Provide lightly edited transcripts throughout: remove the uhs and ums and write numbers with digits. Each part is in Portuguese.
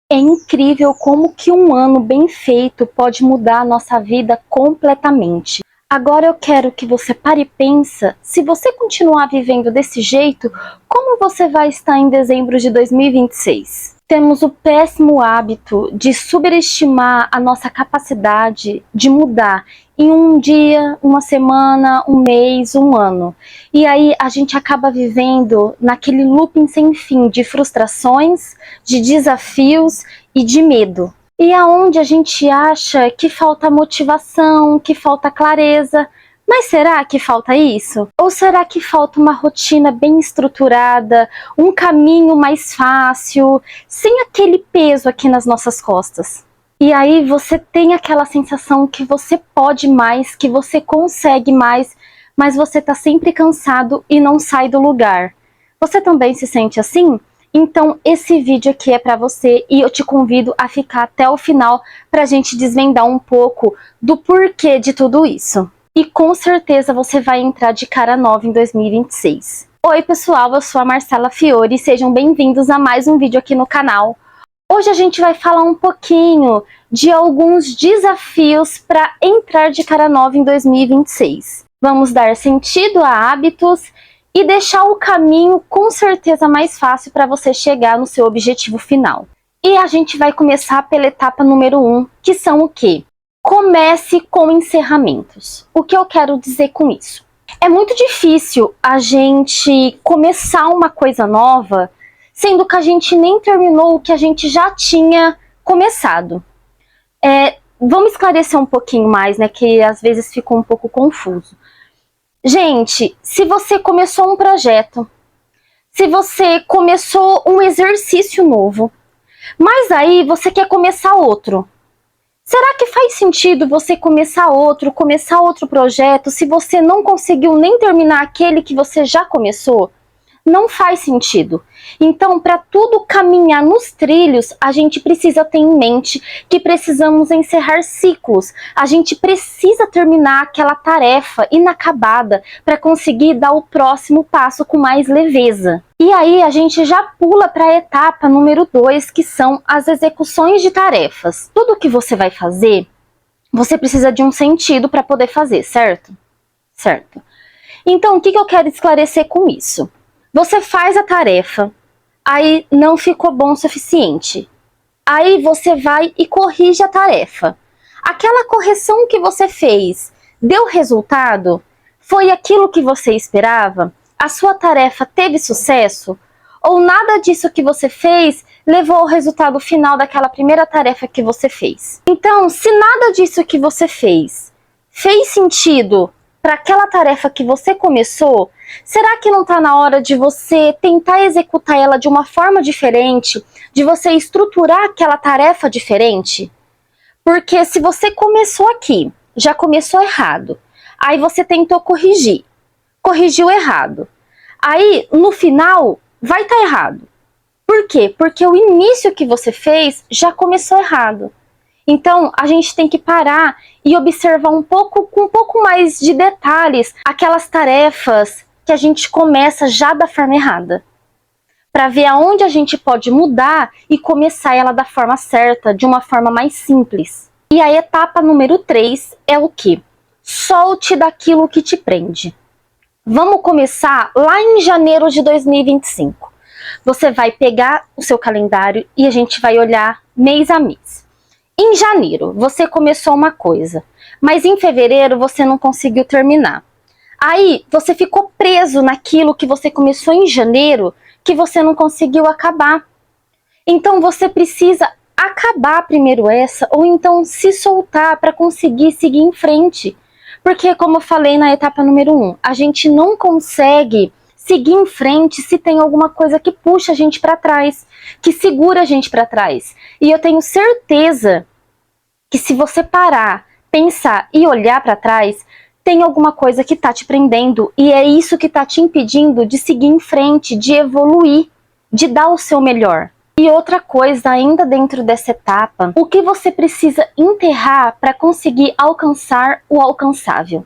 É incrível como que um ano bem feito pode mudar a nossa vida completamente. Agora eu quero que você pare e pensa, se você continuar vivendo desse jeito, como você vai estar em dezembro de 2026? Temos o péssimo hábito de subestimar a nossa capacidade de mudar em um dia, uma semana, um mês, um ano. E aí a gente acaba vivendo naquele looping sem fim de frustrações, de desafios e de medo. E aonde a gente acha que falta motivação, que falta clareza. Mas será que falta isso? Ou será que falta uma rotina bem estruturada, um caminho mais fácil, sem aquele peso aqui nas nossas costas? E aí você tem aquela sensação que você pode mais, que você consegue mais, mas você tá sempre cansado e não sai do lugar. Você também se sente assim? Então esse vídeo aqui é para você e eu te convido a ficar até o final para a gente desvendar um pouco do porquê de tudo isso. E com certeza você vai entrar de cara nova em 2026. Oi pessoal, eu sou a Marcela Fiore e sejam bem-vindos a mais um vídeo aqui no canal. Hoje a gente vai falar um pouquinho de alguns desafios para entrar de cara nova em 2026. Vamos dar sentido a hábitos e deixar o caminho com certeza mais fácil para você chegar no seu objetivo final. E a gente vai começar pela etapa número 1, que são o quê? Comece com encerramentos. O que eu quero dizer com isso? É muito difícil a gente começar uma coisa nova, sendo que a gente nem terminou o que a gente já tinha começado. Vamos esclarecer um pouquinho mais, né, que às vezes ficou um pouco confuso. Gente, se você começou um projeto, se você começou um exercício novo, mas aí você quer começar outro, será que faz sentido você começar outro projeto, se você não conseguiu nem terminar aquele que você já começou? Não faz sentido. Então, para tudo caminhar nos trilhos, a gente precisa ter em mente que precisamos encerrar ciclos. A gente precisa terminar aquela tarefa inacabada para conseguir dar o próximo passo com mais leveza. E aí a gente já pula para a etapa número 2, que são as execuções de tarefas. Tudo que você vai fazer, você precisa de um sentido para poder fazer, certo? Certo. Então, o que eu quero esclarecer com isso? Você faz a tarefa, aí não ficou bom o suficiente. Aí você vai e corrige a tarefa. Aquela correção que você fez deu resultado? Foi aquilo que você esperava? A sua tarefa teve sucesso? Ou nada disso que você fez levou ao resultado final daquela primeira tarefa que você fez? Então, se nada disso que você fez sentido para aquela tarefa que você começou, será que não está na hora de você tentar executar ela de uma forma diferente, de você estruturar aquela tarefa diferente? Porque se você começou aqui, já começou errado, aí você tentou corrigir, corrigiu errado, aí no final vai estar errado. Por quê? Porque o início que você fez já começou errado. Então, a gente tem que parar e observar com um pouco mais de detalhes aquelas tarefas que a gente começa já da forma errada, para ver aonde a gente pode mudar e começar ela da forma certa, de uma forma mais simples. E a etapa número 3 é o quê? Solte daquilo que te prende. Vamos começar lá em janeiro de 2025. Você vai pegar o seu calendário e a gente vai olhar mês a mês. Em janeiro, você começou uma coisa, mas em fevereiro você não conseguiu terminar. Aí, você ficou preso naquilo que você começou em janeiro, que você não conseguiu acabar. Então, você precisa acabar primeiro essa, ou então se soltar para conseguir seguir em frente. Porque, como eu falei na etapa número 1, a gente não consegue seguir em frente se tem alguma coisa que puxa a gente para trás, que segura a gente para trás. E eu tenho certeza que se você parar, pensar e olhar para trás, tem alguma coisa que está te prendendo e é isso que está te impedindo de seguir em frente, de evoluir, de dar o seu melhor. E outra coisa, ainda dentro dessa etapa, o que você precisa enterrar para conseguir alcançar o alcançável?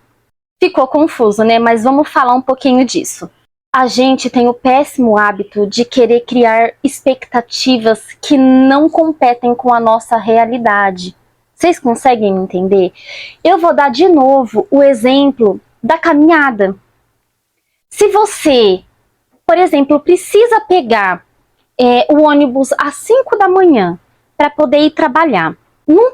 Ficou confuso, né? Mas vamos falar um pouquinho disso. A gente tem o péssimo hábito de querer criar expectativas que não competem com a nossa realidade. Vocês conseguem me entender? Eu vou dar de novo o exemplo da caminhada. Se você, por exemplo, precisa pegar o ônibus às 5 da manhã para poder ir trabalhar,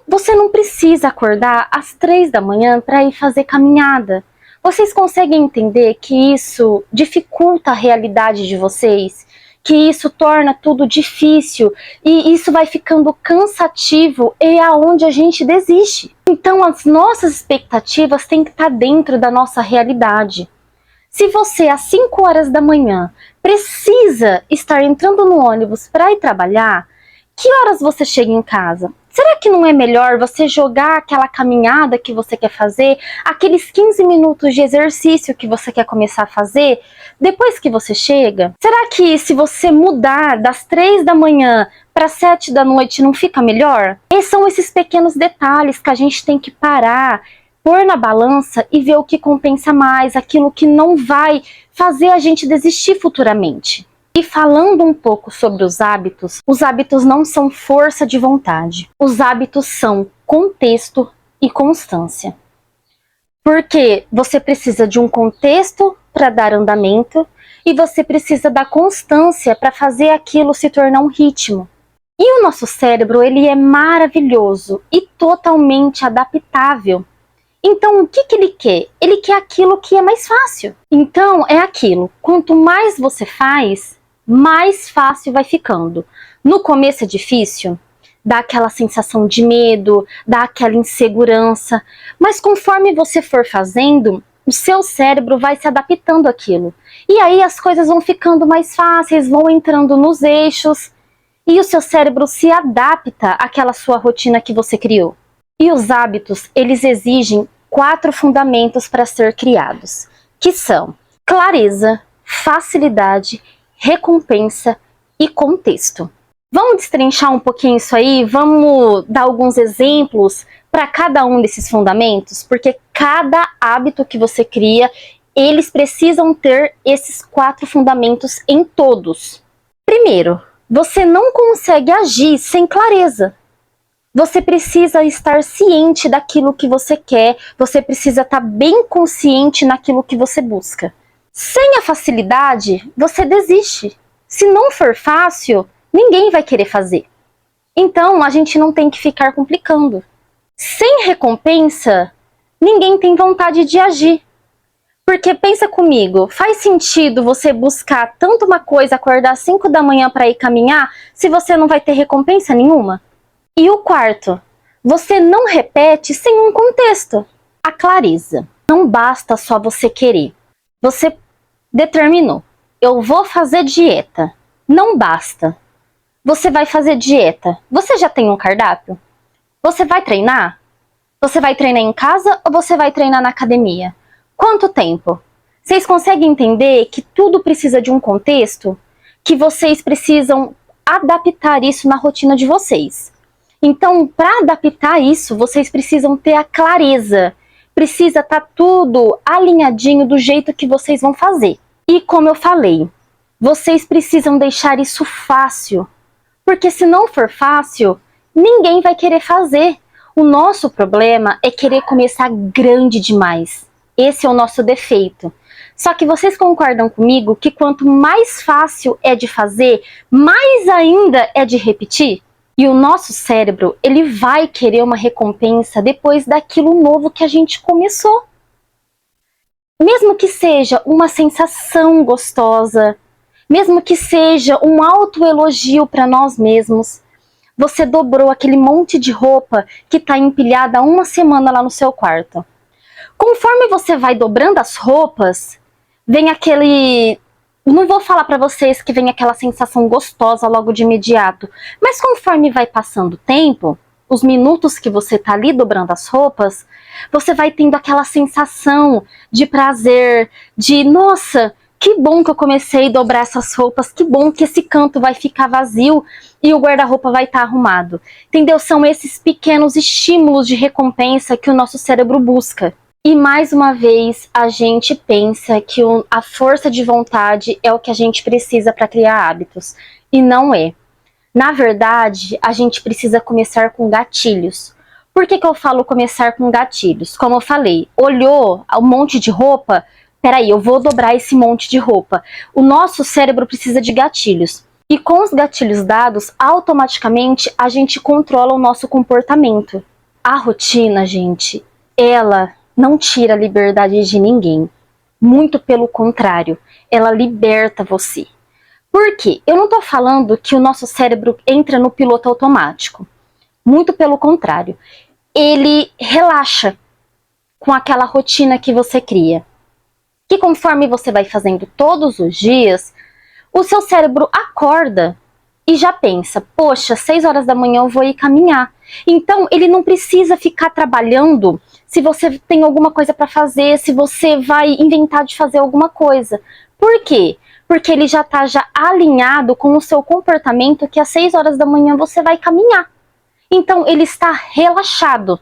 você não precisa acordar às 3 da manhã para ir fazer caminhada. Vocês conseguem entender que isso dificulta a realidade de vocês? Que isso torna tudo difícil e isso vai ficando cansativo e é aonde a gente desiste. Então as nossas expectativas têm que estar dentro da nossa realidade. Se você às 5 horas da manhã precisa estar entrando no ônibus para ir trabalhar, que horas você chega em casa? Será que não é melhor você jogar aquela caminhada que você quer fazer, aqueles 15 minutos de exercício que você quer começar a fazer, depois que você chega? Será que se você mudar das 3 da manhã para 7 da noite não fica melhor? Esses são esses pequenos detalhes que a gente tem que parar, pôr na balança e ver o que compensa mais, aquilo que não vai fazer a gente desistir futuramente. E falando um pouco sobre os hábitos não são força de vontade. Os hábitos são contexto e constância. Porque você precisa de um contexto para dar andamento e você precisa da constância para fazer aquilo se tornar um ritmo. E o nosso cérebro, ele é maravilhoso e totalmente adaptável. Então, o que ele quer? Ele quer aquilo que é mais fácil. Então, é aquilo. Quanto mais você faz, mais fácil vai ficando. No começo é difícil, dá aquela sensação de medo, dá aquela insegurança, mas conforme você for fazendo, o seu cérebro vai se adaptando àquilo. E aí as coisas vão ficando mais fáceis, vão entrando nos eixos, e o seu cérebro se adapta àquela sua rotina que você criou. E os hábitos, eles exigem 4 fundamentos para ser criados, que são clareza, facilidade, recompensa e contexto. Vamos destrinchar um pouquinho isso aí? Vamos dar alguns exemplos para cada um desses fundamentos? Porque cada hábito que você cria, eles precisam ter esses 4 fundamentos em todos. Primeiro, você não consegue agir sem clareza. Você precisa estar ciente daquilo que você quer, você precisa estar bem consciente naquilo que você busca. Sem a facilidade, você desiste. Se não for fácil, ninguém vai querer fazer. Então, a gente não tem que ficar complicando. Sem recompensa, ninguém tem vontade de agir. Porque pensa comigo, faz sentido você buscar tanto uma coisa, acordar às 5 da manhã para ir caminhar, se você não vai ter recompensa nenhuma? E o quarto, você não repete sem um contexto. A clareza. Não basta só você querer. Você determinou, eu vou fazer dieta. Não basta. Você vai fazer dieta. Você já tem um cardápio? Você vai treinar? Você vai treinar em casa ou você vai treinar na academia? Quanto tempo? Vocês conseguem entender que tudo precisa de um contexto? Que vocês precisam adaptar isso na rotina de vocês. Então, para adaptar isso, vocês precisam ter a clareza. Precisa estar tudo alinhadinho do jeito que vocês vão fazer. E como eu falei, vocês precisam deixar isso fácil. Porque se não for fácil, ninguém vai querer fazer. O nosso problema é querer começar grande demais. Esse é o nosso defeito. Só que vocês concordam comigo que quanto mais fácil é de fazer, mais ainda é de repetir? E o nosso cérebro, ele vai querer uma recompensa depois daquilo novo que a gente começou. Mesmo que seja uma sensação gostosa, mesmo que seja um autoelogio para nós mesmos, você dobrou aquele monte de roupa que está empilhada há uma semana lá no seu quarto. Conforme você vai dobrando as roupas, vem aquele... Não vou falar para vocês que vem aquela sensação gostosa logo de imediato, mas conforme vai passando o tempo, os minutos que você tá ali dobrando as roupas, você vai tendo aquela sensação de prazer, de nossa, que bom que eu comecei a dobrar essas roupas, que bom que esse canto vai ficar vazio e o guarda-roupa vai estar arrumado. Entendeu? São esses pequenos estímulos de recompensa que o nosso cérebro busca. E mais uma vez a gente pensa que a força de vontade é o que a gente precisa para criar hábitos. E não é. Na verdade, a gente precisa começar com gatilhos. Por que eu falo começar com gatilhos? Como eu falei, olhou um monte de roupa, peraí, eu vou dobrar esse monte de roupa. O nosso cérebro precisa de gatilhos. E com os gatilhos dados, automaticamente a gente controla o nosso comportamento. A rotina, gente, ela não tira a liberdade de ninguém. Muito pelo contrário, ela liberta você. Por quê? Eu não estou falando que o nosso cérebro entra no piloto automático. Muito pelo contrário. Ele relaxa com aquela rotina que você cria. Que conforme você vai fazendo todos os dias, o seu cérebro acorda e já pensa, poxa, 6 horas da manhã eu vou ir caminhar. Então, ele não precisa ficar trabalhando se você tem alguma coisa para fazer, se você vai inventar de fazer alguma coisa. Por quê? Porque ele já está alinhado com o seu comportamento que às 6 horas da manhã você vai caminhar. Então, ele está relaxado.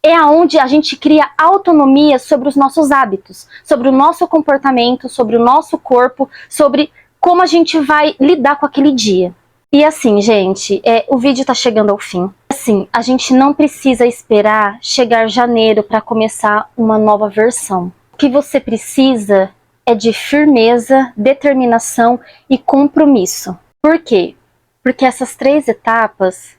É aonde a gente cria autonomia sobre os nossos hábitos, sobre o nosso comportamento, sobre o nosso corpo, sobre como a gente vai lidar com aquele dia. E assim, gente, o vídeo tá chegando ao fim. Assim, a gente não precisa esperar chegar janeiro para começar uma nova versão. O que você precisa é de firmeza, determinação e compromisso. Por quê? Porque essas 3 etapas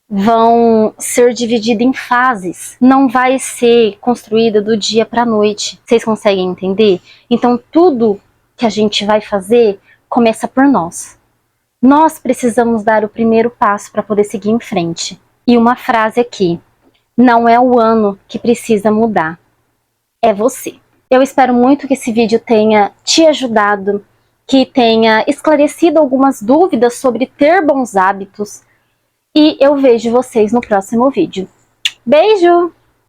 vão ser divididas em fases. Não vai ser construída do dia para a noite. Vocês conseguem entender? Então, tudo que a gente vai fazer começa por nós. Nós precisamos dar o primeiro passo para poder seguir em frente. E uma frase aqui: não é o ano que precisa mudar, é você. Eu espero muito que esse vídeo tenha te ajudado, que tenha esclarecido algumas dúvidas sobre ter bons hábitos. E eu vejo vocês no próximo vídeo. Beijo!